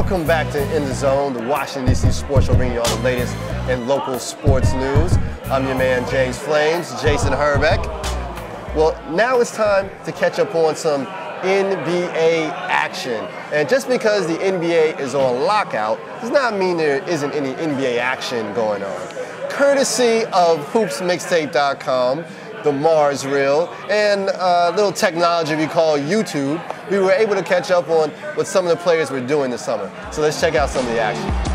Welcome back to In the Zone, the Washington, D.C. sports show bringing you all the latest in local sports news. I'm your man, Flamez, Jason Herbek. Well, now it's time to catch up on some NBA action. And just because the NBA is on lockout does not mean there isn't any NBA action going on. Courtesy of hoopsmixtape.com, the Mars Reel, and a little technology we call YouTube, we were able to catch up on what some of the players were doing this summer. So let's check out some of the action.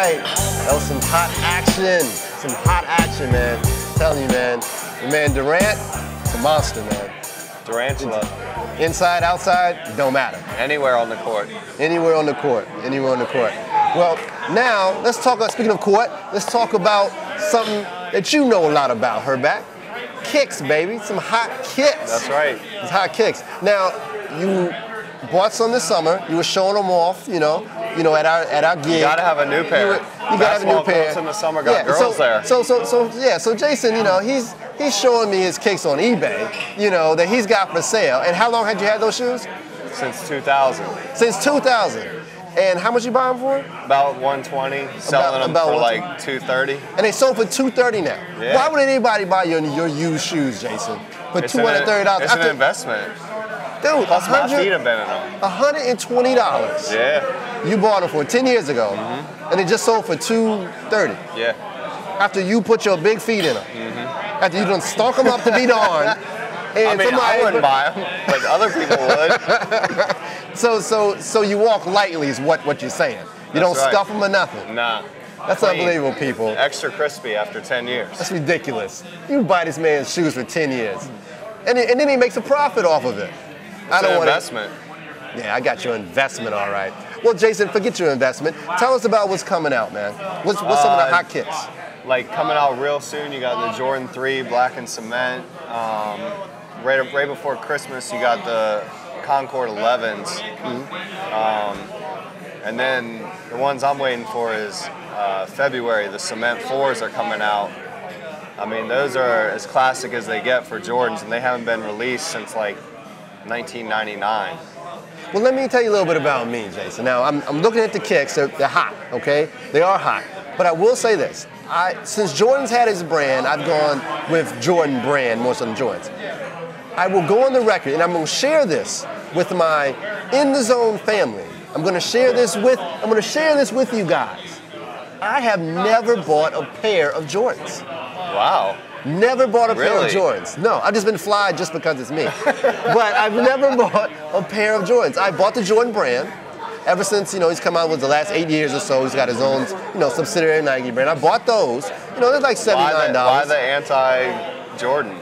right. That was some hot action. Some hot action, man. I'm telling you, man. The man Durant, a monster, man. Durantula. Inside, outside, don't matter. Anywhere on the court. Anywhere on the court. Anywhere on the court. Well, now let's talk. Speaking of court, let's talk about something that you know a lot about, Herbek. Kicks, baby. Some hot kicks. That's right. It's hot kicks. Now, you bought some this summer. You were showing them off, you know, at our gig. You gotta have a new pair. You gotta have a new pair. In the summer got girls there. So Jason, you know, he's showing me his kicks on eBay, you know, that he's got for sale. And how long had you had those shoes? Since 2000. Since 2000. And how much you buy them for? About 120. Selling them for like 230. And they sold for 230 now. Yeah. Why would anybody buy your used shoes, Jason? For $230? It's an investment. Dude, plus my feet have been in them. $120. Yeah. You bought them for 10 years ago, and they just sold for $230. Yeah. After you put your big feet in them. After you done stunk them up to be darned. And I wouldn't buy them, but other people would. So you walk lightly is what you're saying. You don't scuff them or nothing. Nah. That's unbelievable, people. Extra crispy after 10 years. That's ridiculous. You buy this man's shoes for 10 years. And then he makes a profit off of it. It's an investment. Yeah, I got your investment, all right. Well, Jason, forget your investment. Tell us about what's coming out, man. What's some of the hot kicks? Like coming out real soon, you got the Jordan 3 Black and Cement. Right before Christmas, you got the Concord 11s. And then the ones I'm waiting for is February. The Cement 4s are coming out. I mean, those are as classic as they get for Jordans, and they haven't been released since like 1999. Well, let me tell you a little bit about me, Jason. Now, I'm looking at the kicks. They're hot, okay? They are hot. But I will say this. Since Jordan's had his brand, I've gone with Jordan brand more so than Jordans. I will go on the record, and I'm going to share this with my In the Zone family. I'm going to share this with you guys. I have never bought a pair of Jordans. Wow. Never bought a pair of Jordans. No, I've just been fly just because it's me. But I've never bought a pair of Jordans. I bought the Jordan brand. Ever since, he's come out with the last 8 years or so, he's got his own, subsidiary Nike brand. I bought those. They're like $79. Why the anti-Jordan?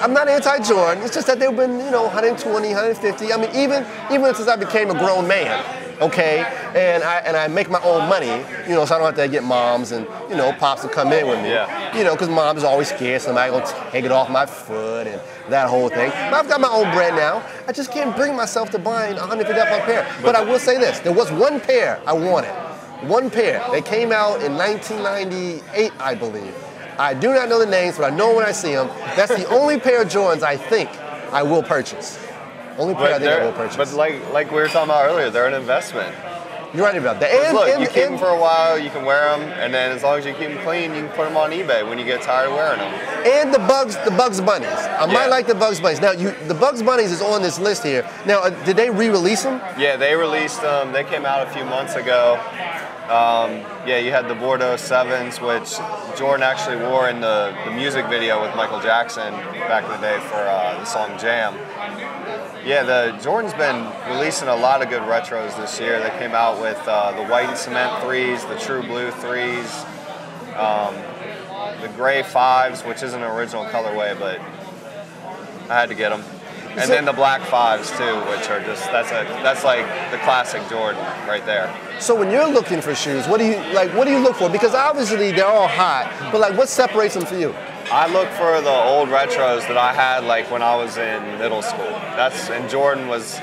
I'm not anti-Jordan. It's just that they've been, 120, 150. I mean, even since I became a grown man, okay, and I make my own money, so I don't have to get moms and, pops to come in with me. Yeah. Because mom is always scared somebody gonna take it off my foot and that whole thing. But I've got my own brand now. I just can't bring myself to buying a $150 pair. But I will say this, there was one pair I wanted. One pair. They came out in 1998, I believe. I do not know the names, but I know when I see them. That's the only pair of Jordans I think I will purchase. Only pair I think I will purchase. But like we were talking about earlier, they're an investment. You're right about that. And look, you keep them for a while, you can wear them, and then as long as you keep them clean, you can put them on eBay when you get tired of wearing them. And the Bugs Bunnies. I might like the Bugs Bunnies. Now, the Bugs Bunnies is on this list here. Now, did they re-release them? Yeah, they released them. They came out a few months ago. You had the Bordeaux 7s, which Jordan actually wore in the music video with Michael Jackson back in the day for the song Jam. Yeah, the Jordan's been releasing a lot of good retros this year. They came out with the white and cement 3s, the true blue 3s, the gray 5s, which isn't an original colorway, but I had to get them. And then the black 5s too, which are just that's like the classic Jordan right there. So when you're looking for shoes, what do you look for? Because obviously they're all hot, but what separates them for you? I look for the old retros that I had when I was in middle school. And Jordan was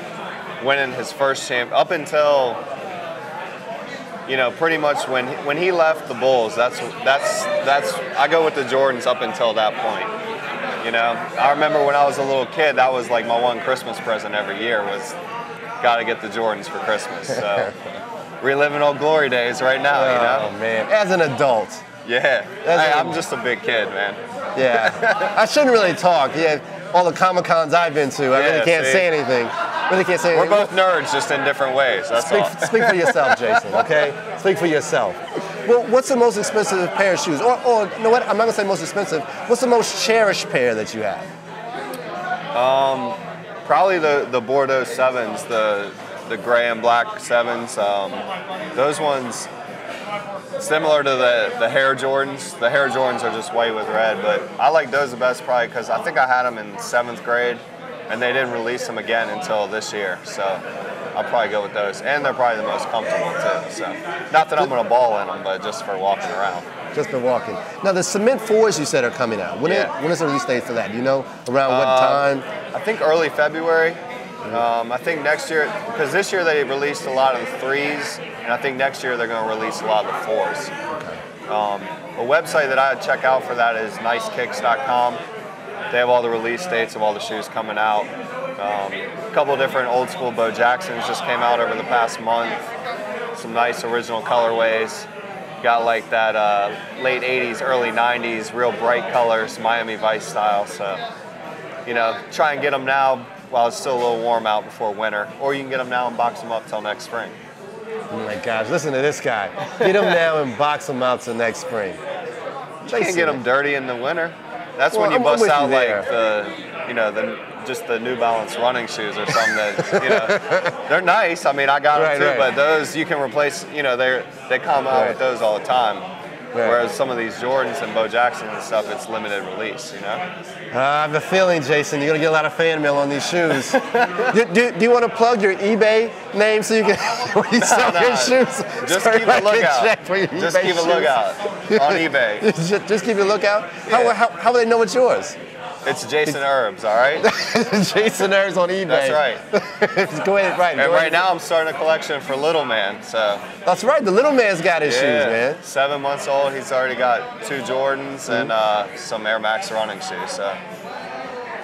winning his first champ up until pretty much when he left the Bulls. That's I go with the Jordans up until that point. I remember when I was a little kid, that was like my one Christmas present every year was got to get the Jordans for Christmas. So reliving old glory days right now. Oh man, as an adult. Yeah, hey, I'm just a big kid, man. Yeah, I shouldn't really talk. Yeah, all the Comic-Cons I've been to, I really can't say anything. We're both nerds, just in different ways. That's all. Speak for yourself, Jason. Okay, speak for yourself. Well, what's the most expensive pair of shoes? Or you know what? I'm not gonna say most expensive. What's the most cherished pair that you have? Probably the Bordeaux 7s, the gray and black 7s. Those ones. Similar to the Hair Jordans. The Hair Jordans are just white with red, but I like those the best probably because I think I had them in 7th grade, and they didn't release them again until this year. So I'll probably go with those, and they're probably the most comfortable too. So not that I'm gonna ball in them, but just for walking around. Just for walking. Now the Cement 4s you said are coming out. When is the release date for that? Do you know around what time? I think early February. I think next year, because this year they released a lot of the 3s, and I think next year they're going to release a lot of the 4s. Okay. A website that I'd check out for that is nicekicks.com. They have all the release dates of all the shoes coming out. A couple of different old school Bo Jacksons just came out over the past month. Some nice original colorways. Got like that late 80s, early 90s, real bright colors, Miami Vice style. So, you know, try and get them now while it's still a little warm out before winter. Or you can get them now and box them up till next spring. Oh my gosh, listen to this guy. Get them now and box them out till next spring. You can't get them dirty in the winter. That's when you bust out like the, you know, just the New Balance running shoes or something that, you know, they're nice. I mean, I got them too, but those you can replace, you know, they come out with those all the time. Whereas some of these Jordans and Bo Jacksons and stuff, it's limited release, you know? I have a feeling, Jason, you're going to get a lot of fan mail on these shoes. do you want to plug your eBay name so you can when you sell your shoes? Just keep a lookout. Just keep a lookout on eBay. Just keep a lookout? Yeah. How will they know it's yours? It's Jason Herbs, all right? Jason Herbs on eBay. That's right. Go ahead, right. And right now I'm starting a collection for Little Man, so. That's right, the Little Man's got his shoes, man. 7 months old, he's already got 2 Jordans and some Air Max running shoes, so.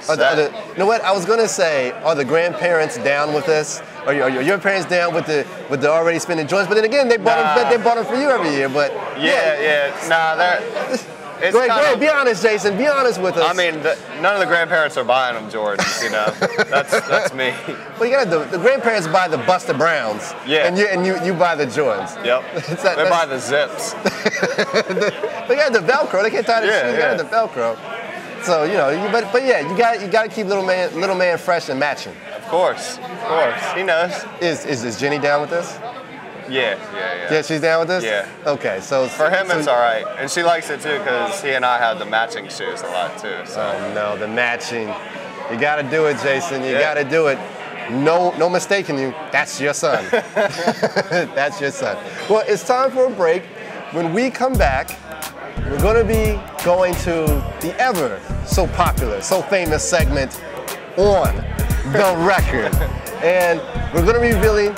You know what, I was gonna say, are the grandparents down with this? Are your parents down with the already spending joints? But then again, they bought them for you every year, but. Nah, they're. Go ahead, be honest, Jason. Be honest with us. I mean, none of the grandparents are buying them Jordans, you know. That's me. Well, you gotta the grandparents buy the Buster Browns. Yeah. And you buy the Jordans. Yep. They buy the zips. They got the Velcro. They can't tie the shoes. They got the Velcro. So you know, but yeah, you gotta keep little man fresh and matching. Of course. He knows. Is Jenny down with this? Yeah. Yeah, she's down with this? Yeah. Okay, so for him it's all right, and she likes it too because he and I have the matching shoes a lot too. So. Oh no, the matching. You got to do it, Jason. You got to do it. No mistaking you. That's your son. That's your son. Well, it's time for a break. When we come back, we're going to be going to the ever so popular, so famous segment on the record, and we're going to be revealing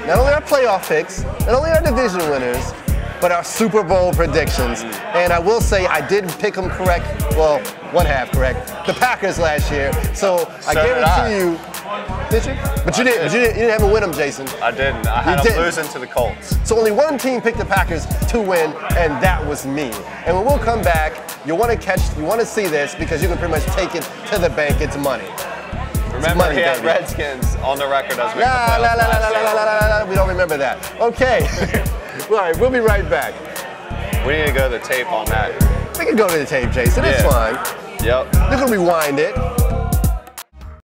not only our playoff picks, not only our division winners, but our Super Bowl predictions. And I will say I did pick them correct, well, one half correct, the Packers last year. So I guarantee you, did you? But you didn't have them win them, Jason. I didn't. I had them losing to the Colts. So only one team picked the Packers to win, and that was me. And when we'll come back, you want to see this because you can pretty much take it to the bank. It's money. Remember, he had Redskins on the record as making the playoffs. We don't remember that. Okay. All right, we'll be right back. We need to go to the tape on that. We can go to the tape, Jason. It's fine. Yep. You can rewind it.